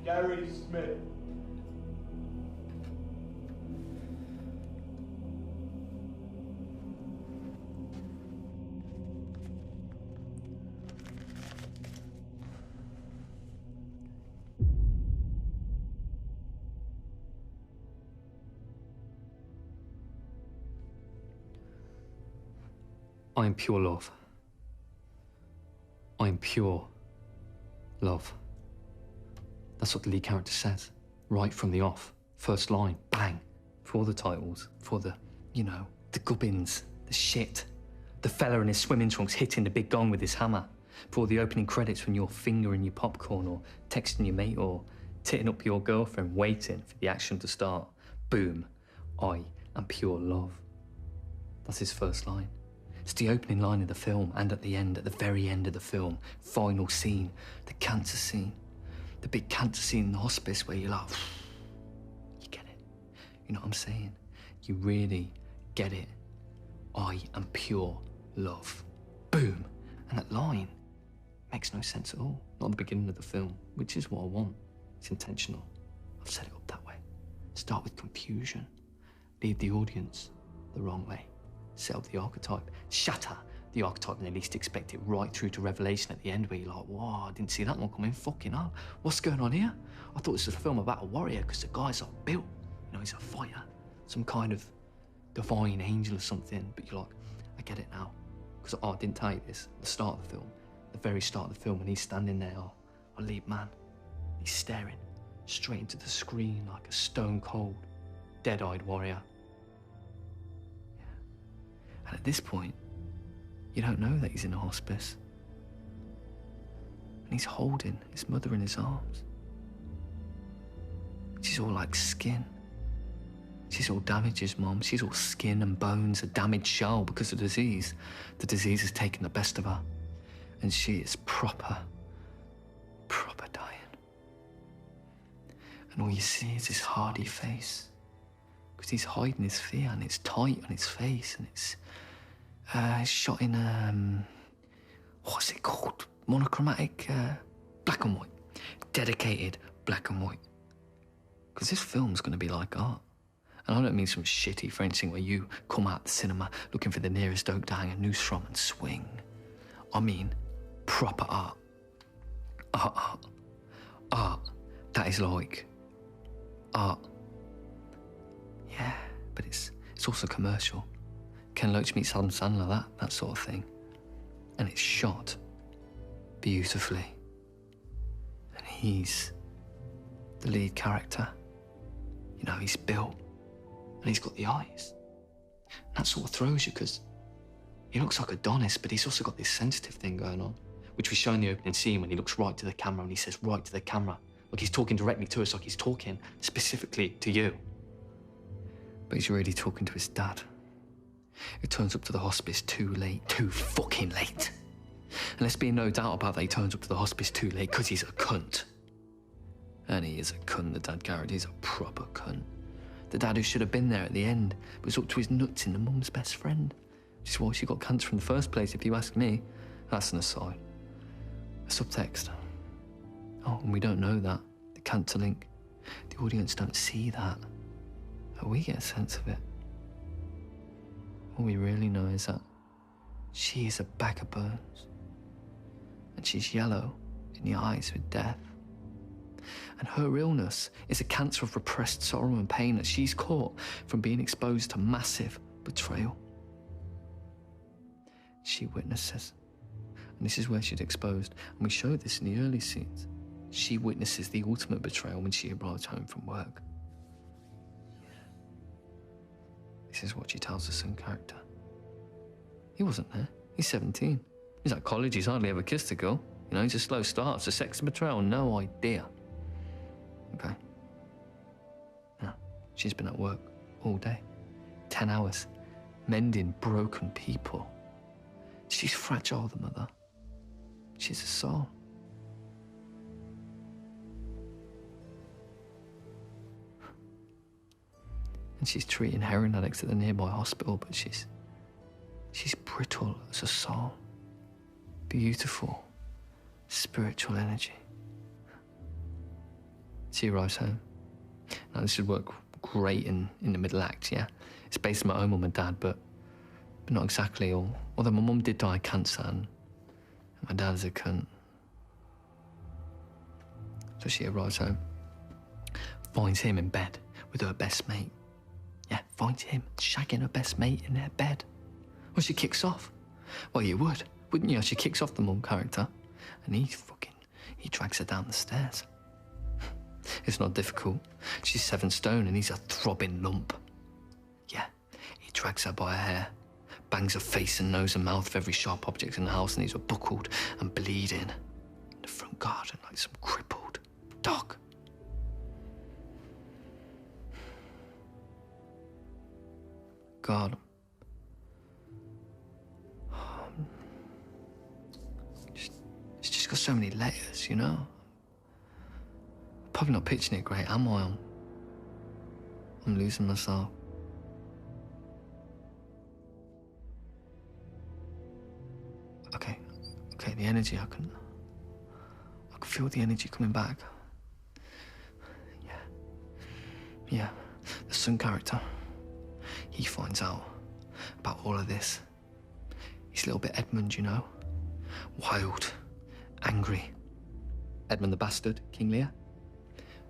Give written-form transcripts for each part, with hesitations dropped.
Gary Smith. I am pure love. I am pure love. That's what the lead character says, right from the off. First line, bang. For all the titles, for the, you know, the gubbins, the shit. The fella in his swimming trunks hitting the big gong with his hammer. For all the opening credits when you're fingering your popcorn or texting your mate or titting up your girlfriend waiting for the action to start. Boom, I am pure love. That's his first line. It's the opening line of the film, and at the end, at the very end of the film, final scene, the cancer scene. The big cancer scene in the hospice where you're like, you get it. You know what I'm saying? You really get it. I am pure love. Boom. And that line makes no sense at all. Not at the beginning of the film, which is what I want. It's intentional. I've set it up that way. Start with confusion. Lead the audience the wrong way. Set up the archetype, shatter the archetype when they least expect it, right through to revelation at the end where you're like, whoa, I didn't see that one coming, fucking hell. What's going on here? I thought this was a film about a warrior because the guy's like built, you know, he's a fighter, some kind of divine angel or something, but you're like, I get it now. Because I didn't tell you this at the start of the film, the very start of the film when he's standing there, our lead man, he's staring straight into the screen like a stone cold, dead-eyed warrior. And at this point, you don't know that he's in a hospice. And he's holding his mother in his arms. She's all like skin. She's all damaged, his mom. She's all skin and bones, a damaged shell because of disease. The disease has taken the best of her. And she is proper dying. And all you see is his hardy face. Because he's hiding his fear, and it's tight on his face, and it's shot in, what's it called? Monochromatic, black and white. Dedicated black and white. Because this film's going to be like art. And I don't mean some shitty French thing where you come out the cinema looking for the nearest oak to hang a noose from and swing. I mean proper art. Art. That is like art. Yeah, but it's also commercial. Ken Loach meets Adam Sandler, that sort of thing. And it's shot beautifully. And he's the lead character. You know, he's built and he's got the eyes. And that sort of throws you because he looks like Adonis, but he's also got this sensitive thing going on, which we show in the opening scene when he looks right to the camera and he says right to the camera. Like he's talking directly to us, like he's talking specifically to you. But he's really talking to his dad. He turns up to the hospice too late, too fucking late. And there's been no doubt about that, he turns up to the hospice too late because he's a cunt. And he is a cunt, the dad character, he's a proper cunt. The dad who should have been there at the end was up to his nuts in the mum's best friend. Which is why she got cancer in the first place, if you ask me. That's an aside. A subtext. Oh, and we don't know that. The cancer link. The audience don't see that. But we get a sense of it. All we really know is that she is a bag of bones. And she's yellow in the eyes with death. And her illness is a cancer of repressed sorrow and pain that she's caught from being exposed to massive betrayal. She witnesses, and this is where she's exposed, and we show this in the early scenes. She witnesses the ultimate betrayal when she arrives home from work. This is what she tells the son character. He wasn't there. He's 17. He's at college. He's hardly ever kissed a girl. You know, he's a slow start. It's a sex and betrayal. No idea. Okay. Now, she's been at work all day. 10 hours. Mending broken people. She's fragile, the mother. She's a soul. And she's treating heroin addicts at the nearby hospital, but she's brittle as a soul. Beautiful, spiritual energy. She arrives home. Now, this would work great in the middle act, yeah? It's based on my own mum and dad, but not exactly. Although my mum did die of cancer, and my dad is a cunt. So she arrives home, finds him in bed with her best mate. Yeah, finds him shagging her best mate in their bed. Well, she kicks off. Well, you would, wouldn't you? She kicks off the mum character, and he drags her down the stairs. It's not difficult. She's 7 stone and he's a throbbing lump. Yeah, he drags her by her hair, bangs her face and nose and mouth of every sharp object in the house, and he's buckled and bleeding in the front garden like some crippled dog. God. It's just got so many layers, you know? Probably not pitching it great, am I? I'm losing myself. Okay, the energy, I can feel the energy coming back. Yeah, the son character, he finds out about all of this. He's a little bit Edmund, you know? Wild, angry. Edmund the bastard, King Lear.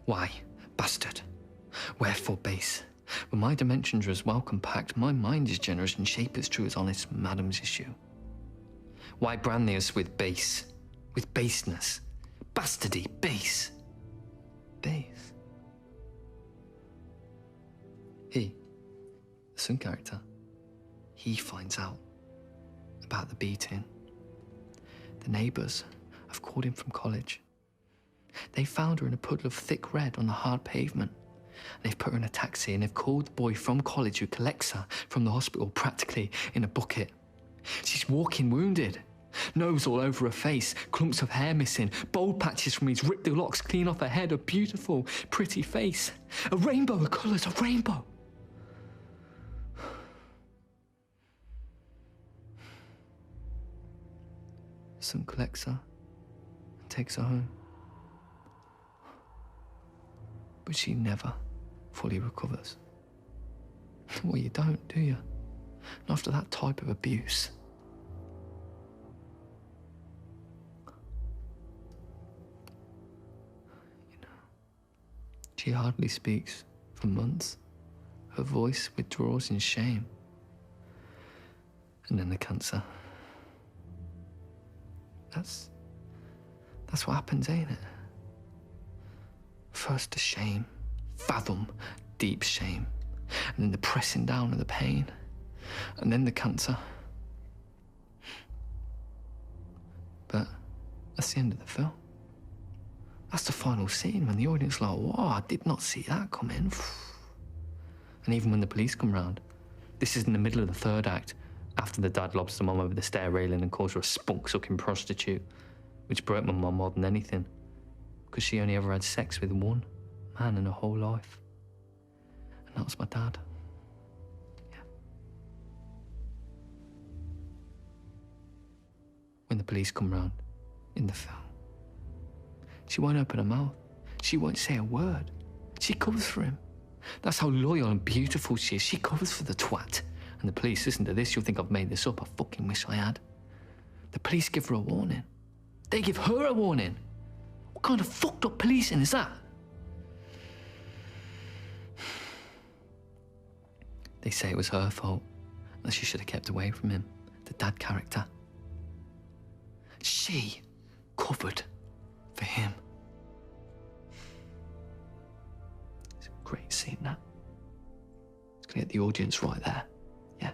Why, bastard? Wherefore base? When my dimensions are as well compact, my mind is generous and shape as true as honest madam's issue. Why brand thee us with base? With baseness? Bastardy, base. Base. He, the son character, he finds out about the beating. The neighbours have called him from college. They found her in a puddle of thick red on the hard pavement. They've put her in a taxi and they've called the boy from college who collects her from the hospital practically in a bucket. She's walking wounded. Nose all over her face, clumps of hair missing, bald patches from his ripped the locks clean off her head, a beautiful, pretty face. A rainbow of colours, a rainbow. Son collects her and takes her home. But she never fully recovers. Well, you don't, do you? Not after that type of abuse. You know, she hardly speaks for months. Her voice withdraws in shame. And then the cancer. That's what happens, ain't it? First the shame, fathom deep shame, and then the pressing down of the pain, and then the cancer. But that's the end of the film. That's the final scene when the audience is like, wow, I did not see that coming. And even when the police come round, this is in the middle of the third act, after the dad lobs the mum over the stair railing and calls her a spunk-sucking prostitute, which broke my mum more than anything, because she only ever had sex with one man in her whole life. And that was my dad. Yeah. When the police come round in the film, she won't open her mouth. She won't say a word. She covers for him. That's how loyal and beautiful she is. She covers for the twat. And the police, listen to this, you'll think I've made this up. I fucking wish I had. The police give her a warning. They give her a warning. What kind of fucked up policing is that? They say it was her fault, that she should have kept away from him, the dad character. She covered for him. It's a great scene, that. It's gonna get the audience right there. Yeah.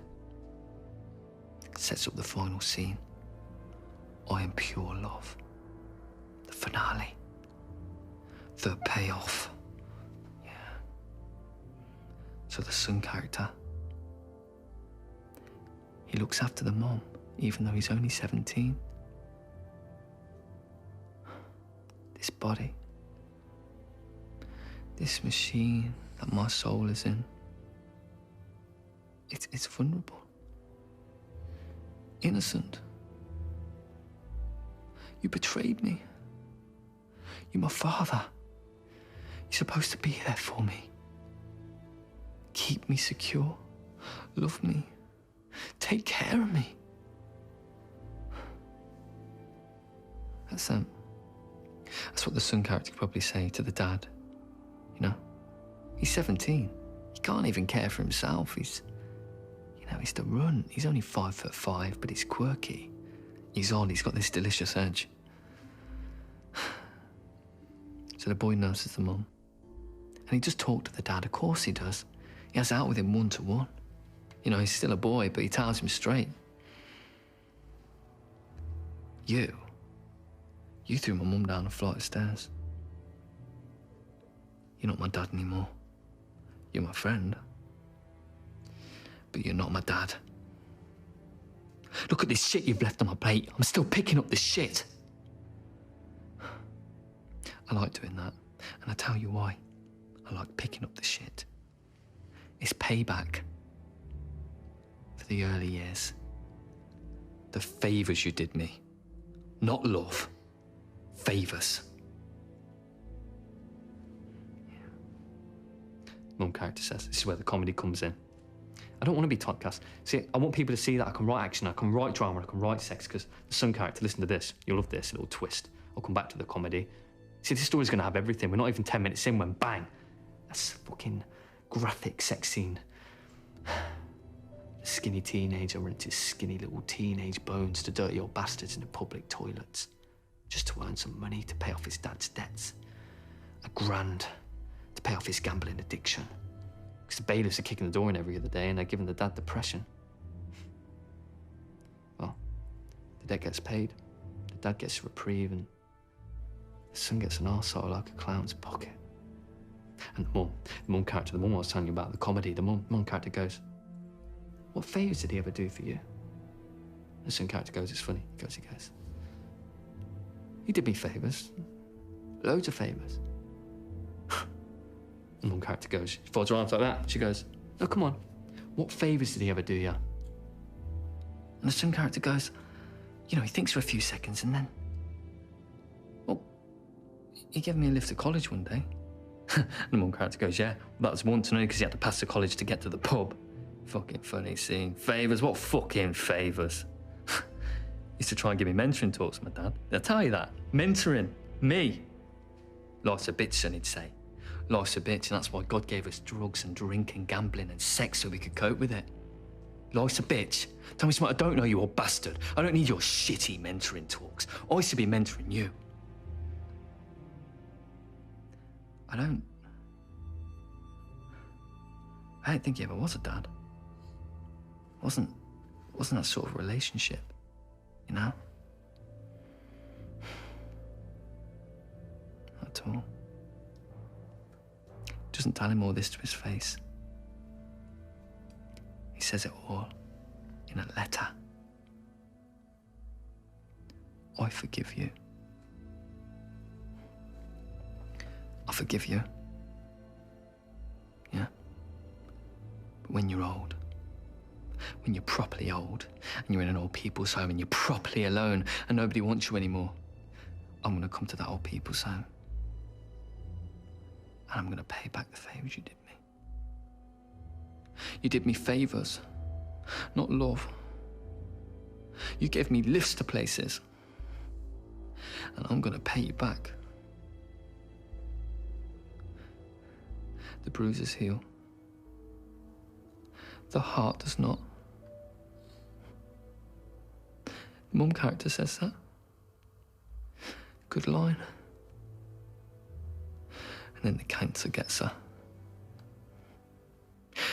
It sets up the final scene. I am pure love. The finale. The payoff. Yeah. So the son character, he looks after the mom, even though he's only 17. This body, this machine that my soul is in, it's vulnerable, innocent. You betrayed me. You're my father. You're supposed to be there for me. Keep me secure. Love me. Take care of me. That's what the son character could probably say to the dad. You know? He's 17. He can't even care for himself. He's the runt. He's only 5'5", but he's quirky. He's odd. He's got this delicious edge. So the boy nurses the mum. And he just talked to the dad. Of course he does. He has out with him one-to-one. You know, he's still a boy, but he tells him straight. You threw my mum down a flight of stairs. You're not my dad anymore. You're my friend. But you're not my dad. Look at this shit you've left on my plate. I'm still picking up this shit. I like doing that, and I tell you why. I like picking up the shit. It's payback for the early years. The favours you did me. Not love. Favours. Yeah. Mum character says, this is where the comedy comes in. I don't want to be typecast. See, I want people to see that I can write action, I can write drama, I can write sex, because the son character, listen to this, you'll love this little twist. I'll come back to the comedy. See, this story's going to have everything. We're not even 10 minutes in when bang, that's fucking graphic sex scene. The skinny teenager runs his skinny little teenage bones to dirty old bastards in the public toilets, just to earn some money to pay off his dad's debts. $1,000 to pay off his gambling addiction. Because the bailiffs are kicking the door in every other day and they're giving the dad depression. Well, the debt gets paid, the dad gets a reprieve, and the son gets an arsehole like a clown's pocket. And the mum character, the mum I was telling you about, the comedy, the mum character goes, what favours did he ever do for you? The son character goes, it's funny, he goes, he did me favours, loads of favours. The mum character goes, she folds her arms like that, she goes, oh, come on, what favours did he ever do you? And the son character goes, you know, he thinks for a few seconds and then, well, he gave me a lift to college one day. And the mum character goes, yeah, that was once, only because he had to pass the college to get to the pub. Fucking funny scene. Favours? What fucking favours? Used to try and give me mentoring talks, my dad. Did I tell you that? Mentoring. Me. Life's a bitch, son, he'd say. Life's a bitch, and that's why God gave us drugs and drink and gambling and sex so we could cope with it. Life's a bitch. Tell me something I don't know, you old bastard. I don't need your shitty mentoring talks. I should be mentoring you. I don't think he ever was a dad. Wasn't that sort of relationship, you know? Not at all. Doesn't tell him all this to his face. He says it all in a letter. I forgive you. I forgive you. Yeah? But when you're old, when you're properly old, and you're in an old people's home and you're properly alone and nobody wants you anymore, I'm gonna come to that old people's home. And I'm gonna pay back the favours you did me. You did me favours, not love. You gave me lifts to places. And I'm gonna pay you back. The bruises heal. The heart does not. The mum character says that. Good line. And then the cancer gets her.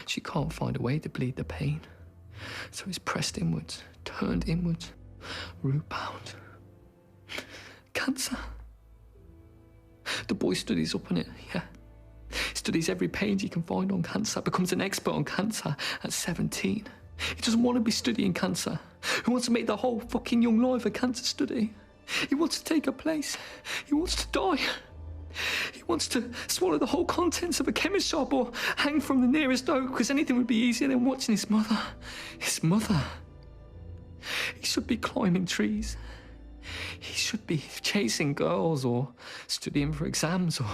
She can't find a way to bleed the pain. So it's pressed inwards, turned inwards, root bound. Cancer. The boy studies up on it, yeah. Studies every page he can find on cancer, becomes an expert on cancer at 17. He doesn't want to be studying cancer. He wants to make the whole fucking young life a cancer study. He wants to take a place. He wants to die. He wants to swallow the whole contents of a chemist shop or hang from the nearest oak, because anything would be easier than watching his mother. His mother. He should be climbing trees. He should be chasing girls or studying for exams or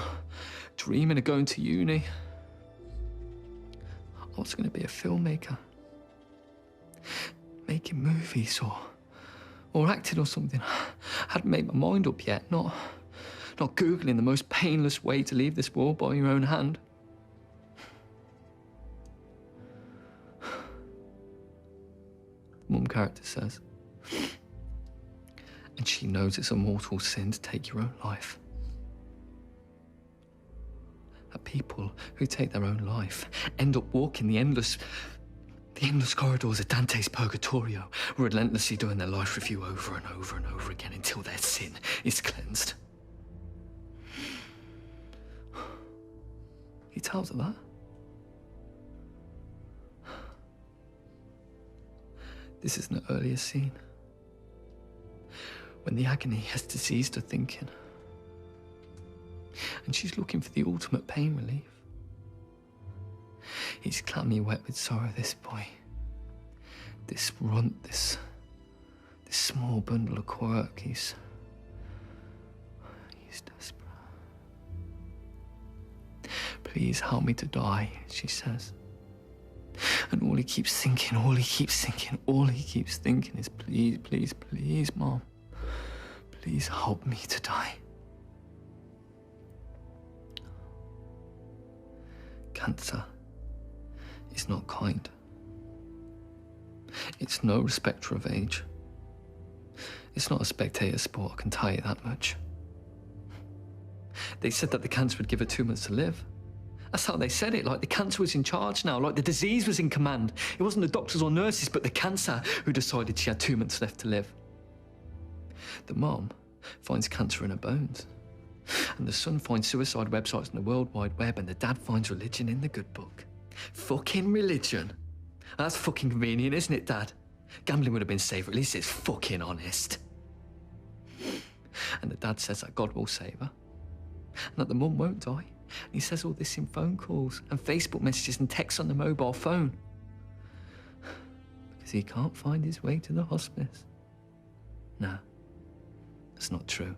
dreaming of going to uni. I was going to be a filmmaker. Making movies or acting or something. I hadn't made my mind up yet, not Googling the most painless way to leave this world by your own hand. The mum character says, and she knows it's a mortal sin to take your own life. That people who take their own life end up walking the endless corridors of Dante's Purgatorio, relentlessly doing their life review over and over and over again until their sin is cleansed. He tells her that. This is an earlier scene, when the agony has diseased her thinking, and she's looking for the ultimate pain relief. He's clammy wet with sorrow, this boy. This runt, this small bundle of quirk, he's desperate. Please help me to die, she says. And all he keeps thinking is, please, please, please, Mom. Please help me to die. Cancer is not kind. It's no respecter of age. It's not a spectator sport, I can tell you that much. They said that the cancer would give her 2 months to live. That's how they said it, like the cancer was in charge now, like the disease was in command. It wasn't the doctors or nurses, but the cancer who decided she had 2 months left to live. The mom finds cancer in her bones. And the son finds suicide websites on the World Wide Web, and the dad finds religion in the good book. Fucking religion. That's fucking convenient, isn't it, Dad? Gambling would have been safer, at least it's fucking honest. And the dad says that God will save her, and that the mum won't die. And he says all this in phone calls and Facebook messages and texts on the mobile phone. Because he can't find his way to the hospice. No, that's not true.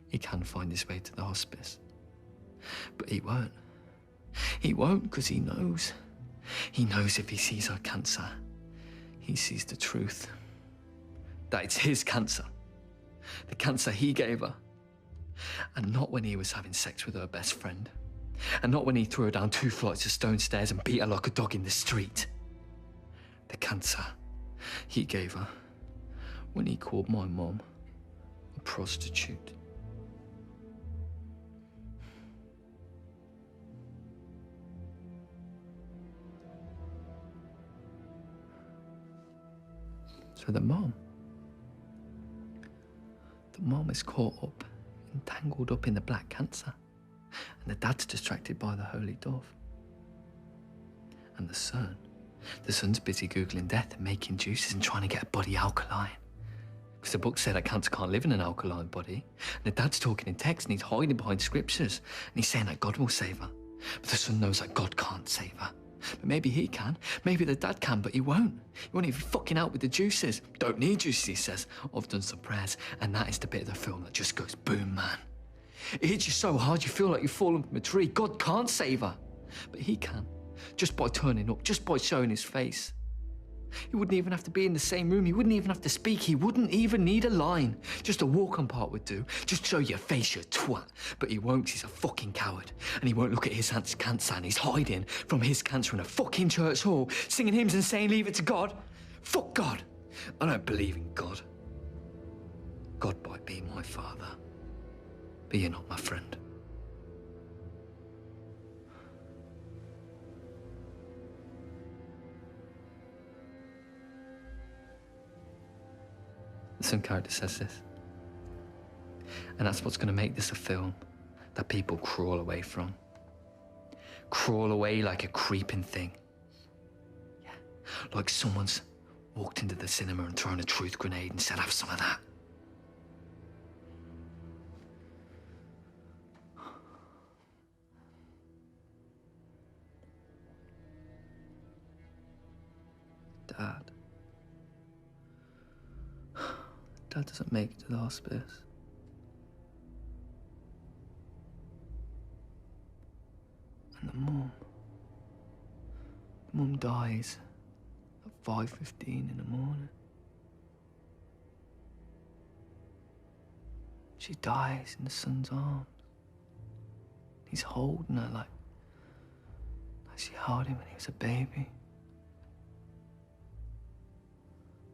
He can find his way to the hospice. But he won't. He won't because he knows. He knows if he sees her cancer, he sees the truth. That it's his cancer. The cancer he gave her. And not when he was having sex with her best friend. And not when he threw her down 2 flights of stone stairs and beat her like a dog in the street. The cancer he gave her when he called my mom a prostitute. So the mom is caught up, entangled up in the black cancer, and the dad's distracted by the holy dove. And the son's busy Googling death and making juices and trying to get a body alkaline. Because the book said that cancer can't live in an alkaline body. And the dad's talking in text and he's hiding behind scriptures. And he's saying that God will save her. But the son knows that God can't save her. But maybe he can. Maybe the dad can, but he won't. He won't even fucking out with the juices. Don't need juices, he says. I've done some prayers. And that is the bit of the film that just goes boom, man. It hits you so hard you feel like you've fallen from a tree. God can't save her. But he can. Just by turning up, just by showing his face. He wouldn't even have to be in the same room. He wouldn't even have to speak. He wouldn't even need a line. Just a walk-on part would do. Just show your face, you twat. But he won't, 'cause he's a fucking coward. And he won't look at his aunt's cancer, and he's hiding from his cancer in a fucking church hall, singing hymns and saying, leave it to God. Fuck God. I don't believe in God. God might be my father, but you're not my friend. Some character says this. And that's what's going to make this a film that people crawl away from. Crawl away like a creeping thing. Yeah. Like someone's walked into the cinema and thrown a truth grenade and said, have some of that. Dad doesn't make it to the hospice. Mum dies at 5:15 in the morning. She dies in the son's arms. He's holding her like she held him when he was a baby.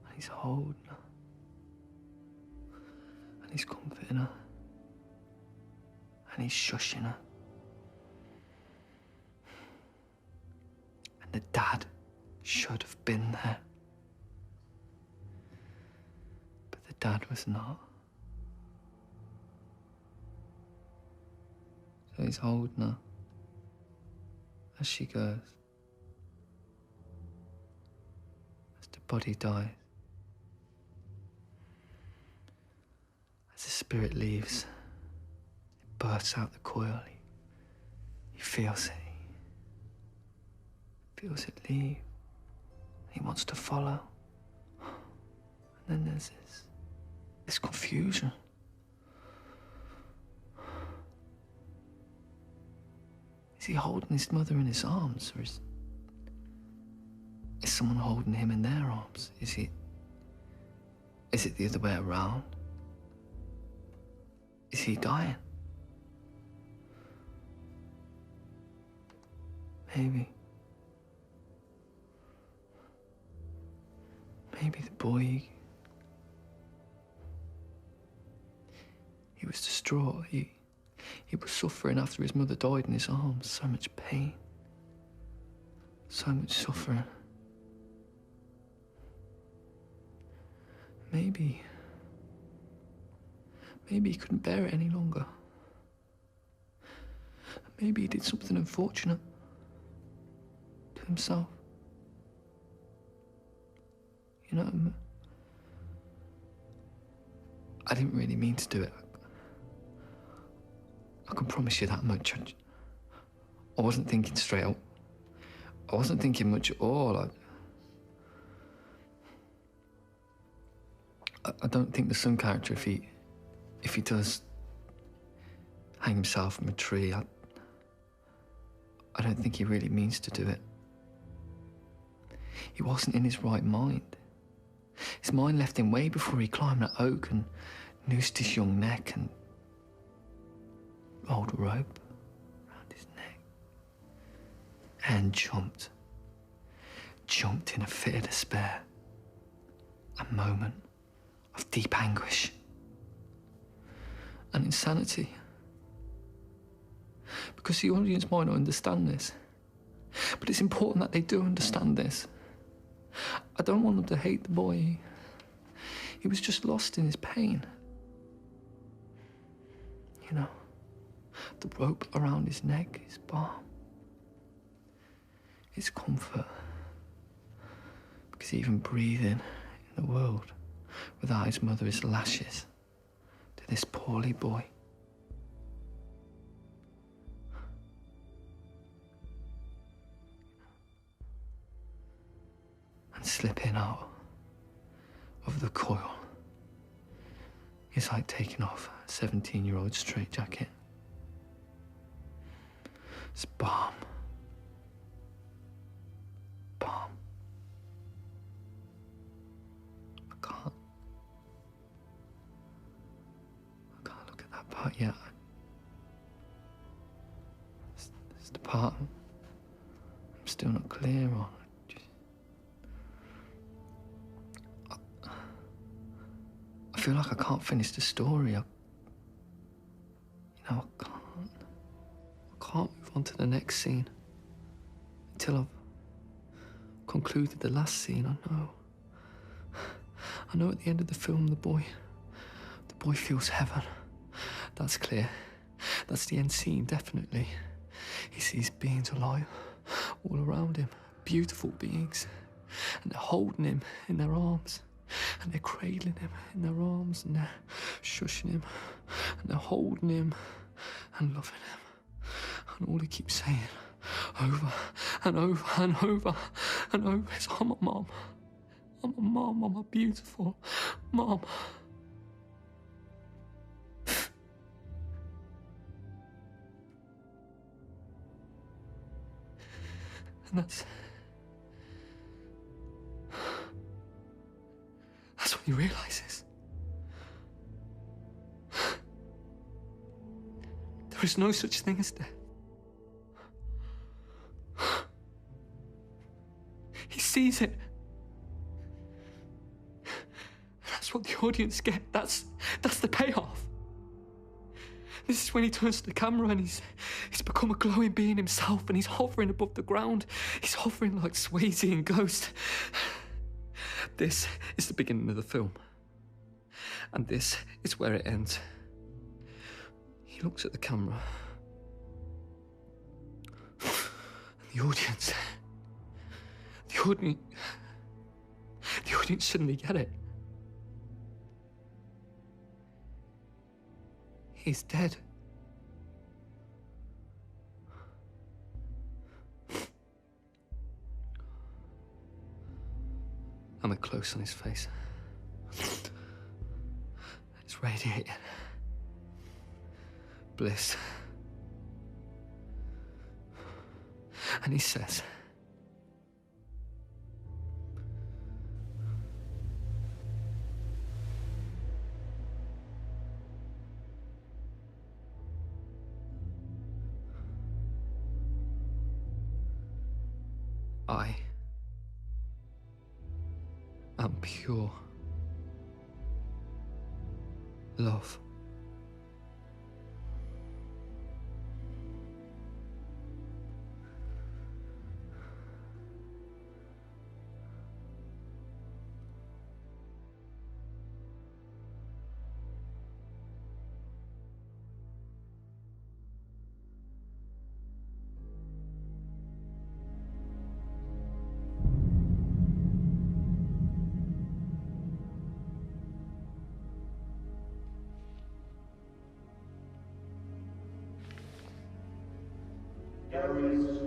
And he's holding her. And he's comforting her. And he's shushing her. And the dad should have been there. But the dad was not. So he's holding her as she goes. As the body dies. As the spirit leaves, it bursts out the coil. He feels it. He feels it leave. He wants to follow. And then there's this confusion. Is he holding his mother in his arms, or is someone holding him in their arms? Is it the other way around? Is he dying? Maybe. Maybe the boy, he was distraught. He was suffering after his mother died in his arms. So much pain. So much suffering. Maybe he couldn't bear it any longer. Maybe he did something unfortunate to himself. You know, I didn't really mean to do it. I can promise you that much. I wasn't thinking straight up. I wasn't thinking much at all. I don't think the son character, if he does hang himself from a tree, I don't think he really means to do it. He wasn't in his right mind. His mind left him way before he climbed that oak and noosed his young neck and rolled a rope around his neck and jumped in a fit of despair, a moment of deep anguish and insanity. Because the audience might not understand this, but it's important that they do understand this. I don't want them to hate the boy. He was just lost in his pain. You know, the rope around his neck, his balm, his comfort. Because even breathing in the world without his mother is lashes to this poorly boy. And slipping out of the coil is like taking off a 17-year-old straitjacket. It's balm. Balm. I can't look at that part yet. It's the part I'm still not clear on. I feel like I can't finish the story. I can't move on to the next scene until I've concluded the last scene. I know at the end of the film the boy feels heaven. That's clear. That's the end scene, definitely. He sees beings alive all around him, beautiful beings, and they're holding him in their arms. And they're cradling him in their arms, and they're shushing him, and they're holding him and loving him. And all he keeps saying over and over and over and over is, I'm a mom. I'm a mom. I'm a beautiful mom. And He realizes there is no such thing as death. He sees it. That's what the audience get. That's the payoff. This is when he turns to the camera and he's become a glowing being himself, and he's hovering above the ground. He's hovering like Swayze in Ghost. This is the beginning of the film. And this is where it ends. He looks at the camera. And the audience suddenly get it. He's dead. I'm a close on his face. It's radiating. Bliss. And he says, I am pure love. Galleries